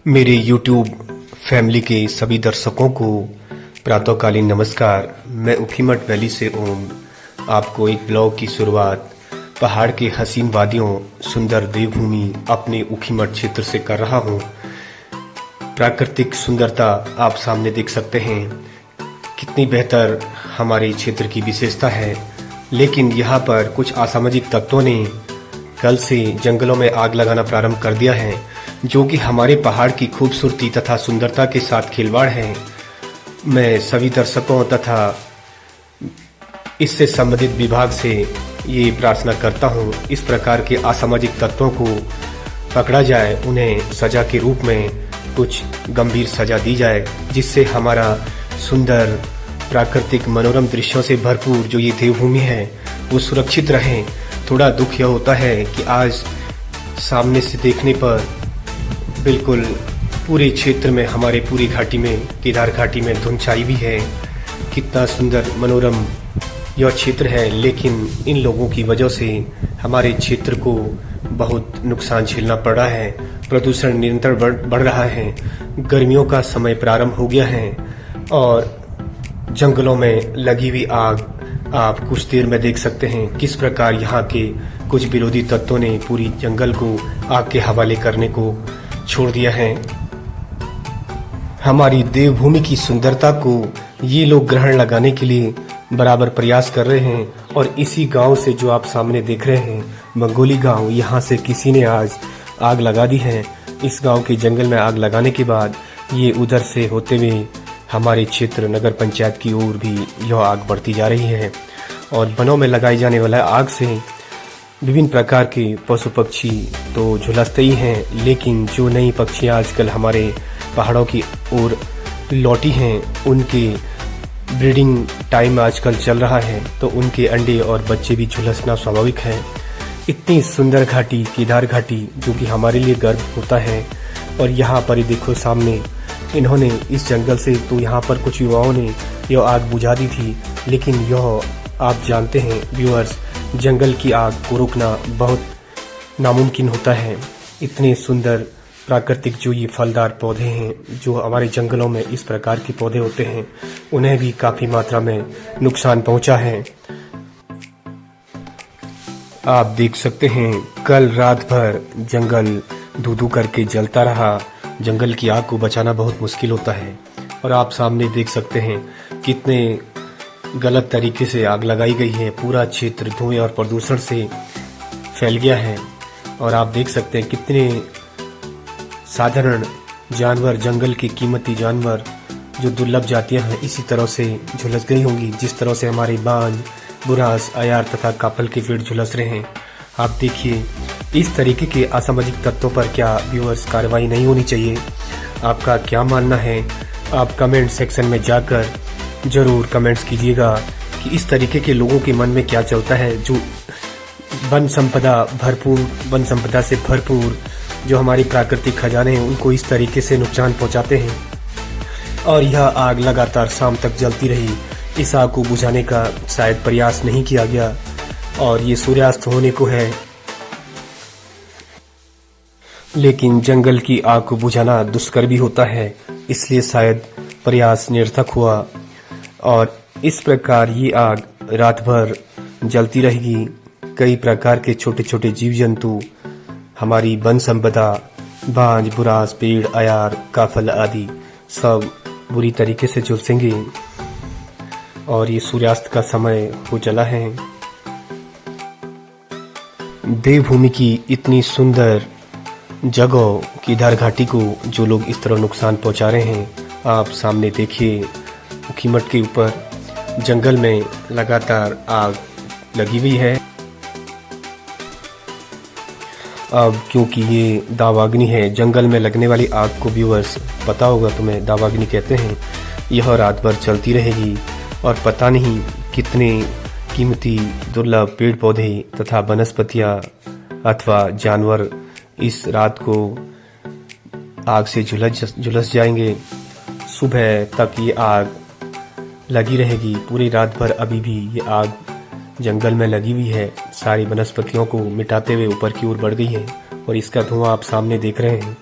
मेरे YouTube family के सभी दर्शकों को प्रातःकालीन नमस्कार। मैं ऊखीमठ वैली से ओम आपको एक ब्लॉग की शुरुआत पहाड़ के हसीन वादियों सुंदर देवभूमि अपने ऊखीमठ क्षेत्र से कर रहा हूँ। प्राकृतिक सुंदरता आप सामने देख सकते हैं, कितनी बेहतर हमारे क्षेत्र की विशेषता है। लेकिन यहाँ पर कुछ असामाजिक तत्वों ने कल से जंगलों में आग लगाना प्रारंभ कर दिया है, जो कि हमारे पहाड़ की खूबसूरती तथा सुंदरता के साथ खिलवाड़ है। मैं सभी दर्शकों तथा इससे संबंधित विभाग से ये प्रार्थना करता हूँ, इस प्रकार के असामाजिक तत्वों को पकड़ा जाए, उन्हें सजा के रूप में कुछ गंभीर सजा दी जाए, जिससे हमारा सुंदर प्राकृतिक मनोरम दृश्यों से भरपूर जो ये देवभूमि है वो सुरक्षित रहे। थोड़ा दुख यह होता है कि आज सामने से देखने पर बिल्कुल पूरे क्षेत्र में, हमारे पूरी घाटी में, केदार घाटी में धुंध छाई भी है। कितना सुंदर मनोरम यह क्षेत्र है, लेकिन इन लोगों की वजह से हमारे क्षेत्र को बहुत नुकसान झेलना पड़ रहा है। प्रदूषण निरंतर बढ़ रहा है। गर्मियों का समय प्रारंभ हो गया है और जंगलों में लगी हुई आग आप कुछ देर में देख सकते हैं किस प्रकार यहाँ के कुछ विरोधी तत्वों ने पूरी जंगल को आग के हवाले करने को छोड़ दिया है। हमारी देवभूमि की सुंदरता को ये लोग ग्रहण लगाने के लिए बराबर प्रयास कर रहे हैं। और इसी गांव से जो आप सामने देख रहे हैं, मंगोली गांव, यहाँ से किसी ने आज आग लगा दी है। इस गांव के जंगल में आग लगाने के बाद ये उधर से होते हुए हमारे क्षेत्र नगर पंचायत की ओर भी यह आग बढ़ती जा रही है। और वनों में लगाई जाने वाला आग से विभिन्न प्रकार के पशु पक्षी तो झुलसते ही हैं, लेकिन जो नई पक्षियाँ आजकल हमारे पहाड़ों की ओर लौटी हैं, उनके ब्रीडिंग टाइम आजकल चल रहा है, तो उनके अंडे और बच्चे भी झुलसना स्वाभाविक है। इतनी सुंदर घाटी, केदार घाटी, जो कि हमारे लिए गर्व होता है। और यहाँ पर देखो सामने इन्होंने इस जंगल से, तो यहाँ पर कुछ युवाओं ने यह आग बुझा दी थी, लेकिन यह आप जानते हैं व्यूअर्स, जंगल की आग को रोकना बहुत नामुमकिन होता है। इतने सुंदर प्राकृतिक जो ये फलदार पौधे हैं, जो हमारे जंगलों में इस प्रकार के पौधे होते हैं, उन्हें भी काफी मात्रा में नुकसान पहुंचा है। आप देख सकते हैं कल रात भर जंगल धू-धू करके जलता रहा। जंगल की आग को बचाना बहुत मुश्किल होता है। और आप सामने देख सकते हैं कितने गलत तरीके से आग लगाई गई है। पूरा क्षेत्र धुएं और प्रदूषण से फैल गया है। और आप देख सकते हैं कितने साधारण जानवर, जंगल के कीमती जानवर, जो दुर्लभ जातियां हैं, इसी तरह से झुलस गई होंगी, जिस तरह से हमारे बांज, बुरास, अयार तथा काफल के पेड़ झुलस रहे हैं। आप देखिए, इस तरीके के असामाजिक तत्वों पर क्या व्यूअर्स कार्रवाई नहीं होनी चाहिए? आपका क्या मानना है? आप कमेंट सेक्शन में जाकर जरूर कमेंट्स कीजिएगा कि इस तरीके के लोगों के मन में क्या चलता है, जो वन संपदा से भरपूर जो हमारी प्राकृतिक खजाने हैं, उनको इस तरीके से नुकसान पहुंचाते हैं। और यह आग लगातार शाम तक जलती रही। इस आग को बुझाने का शायद प्रयास नहीं किया गया और ये सूर्यास्त होने को है, लेकिन जंगल की आग को बुझाना दुष्कर भी होता है, इसलिए शायद प्रयास निरर्थक हुआ। और इस प्रकार ये आग रात भर जलती रहेगी। कई प्रकार के छोटे छोटे जीव जंतु, हमारी वन संपदा, बांज, बुरास, पेड़, अयार, काफल आदि सब बुरी तरीके से झुलसेंगे। और ये सूर्यास्त का समय हो चला है। देवभूमि की इतनी सुंदर जगह केदार घाटी को जो लोग इस तरह नुकसान पहुंचा रहे हैं, आप सामने देखिए। ऊखीमठ के ऊपर जंगल में लगातार आग लगी हुई है। अब क्योंकि ये दावाग्नि है, जंगल में लगने वाली आग को व्यूअर्स पता होगा तुम्हें, दावाग्नि कहते हैं। यह रात भर चलती रहेगी और पता नहीं कितने कीमती दुर्लभ पेड़ पौधे तथा वनस्पतियाँ अथवा जानवर इस रात को आग से झुलस जाएंगे। सुबह तक ये आग लगी रहेगी। पूरी रात भर अभी भी ये आग जंगल में लगी हुई है, सारी वनस्पतियों को मिटाते हुए ऊपर की ओर बढ़ गई है। और इसका धुआं आप सामने देख रहे हैं।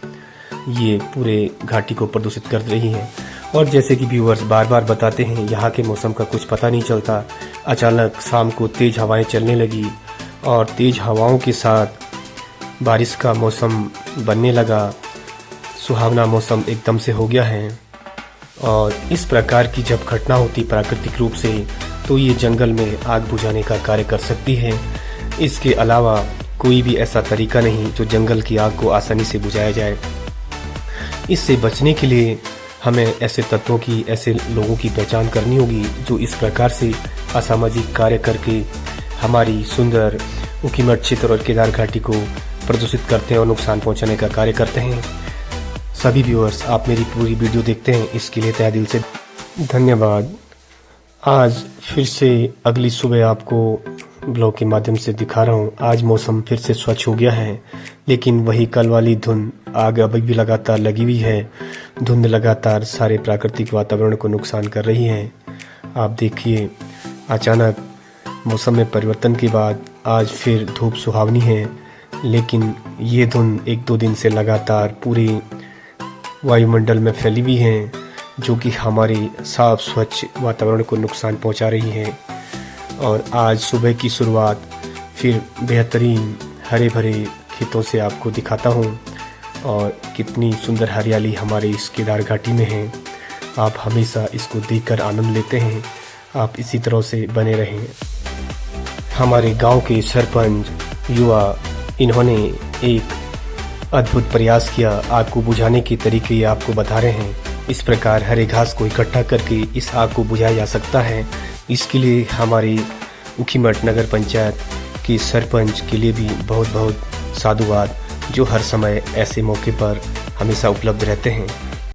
ये पूरे घाटी को प्रदूषित कर रही हैं। और जैसे कि व्यूअर्स बार बार बताते हैं, यहाँ के मौसम का कुछ पता नहीं चलता। अचानक शाम को तेज़ हवाएं चलने लगी और तेज़ हवाओं के साथ बारिश का मौसम बनने लगा। सुहावना मौसम एकदम से हो गया है। और इस प्रकार की जब घटना होती प्राकृतिक रूप से, तो ये जंगल में आग बुझाने का कार्य कर सकती है। इसके अलावा कोई भी ऐसा तरीका नहीं जो जंगल की आग को आसानी से बुझाया जाए। इससे बचने के लिए हमें ऐसे तत्वों की, ऐसे लोगों की पहचान करनी होगी जो इस प्रकार से असामाजिक कार्य करके हमारी सुंदर ऊखीमठ क्षेत्र और केदार घाटी को प्रदूषित करते हैं और नुकसान पहुंचाने का कार्य करते हैं। सभी व्यूअर्स, आप मेरी पूरी वीडियो देखते हैं, इसके लिए तहे दिल से धन्यवाद। आज फिर से अगली सुबह आपको ब्लॉग के माध्यम से दिखा रहा हूँ। आज मौसम फिर से स्वच्छ हो गया है, लेकिन वही कल वाली धुंध आग अभी भी लगातार लगी हुई है। धुंध लगातार सारे प्राकृतिक वातावरण को नुकसान कर रही है। आप देखिए, अचानक मौसम में परिवर्तन के बाद आज फिर धूप सुहावनी है, लेकिन ये धुंध 1-2 दिन से लगातार पूरे वायुमंडल में फैली हुई है, जो कि हमारे साफ स्वच्छ वातावरण को नुकसान पहुंचा रही है। और आज सुबह की शुरुआत फिर बेहतरीन हरे भरे खेतों से आपको दिखाता हूं, और कितनी सुंदर हरियाली हमारे इस केदार घाटी में है। आप हमेशा इसको देखकर आनंद लेते हैं। आप इसी तरह से बने रहें। हमारे गांव के सरपंच युवा, इन्होंने एक अद्भुत प्रयास किया। आग को बुझाने के तरीके ये आपको बता रहे हैं। इस प्रकार हरे घास को इकट्ठा करके इस आग को बुझाया जा सकता है। इसके लिए हमारी ऊखीमठ नगर पंचायत के सरपंच के लिए भी बहुत बहुत साधुवाद, जो हर समय ऐसे मौके पर हमेशा उपलब्ध रहते हैं।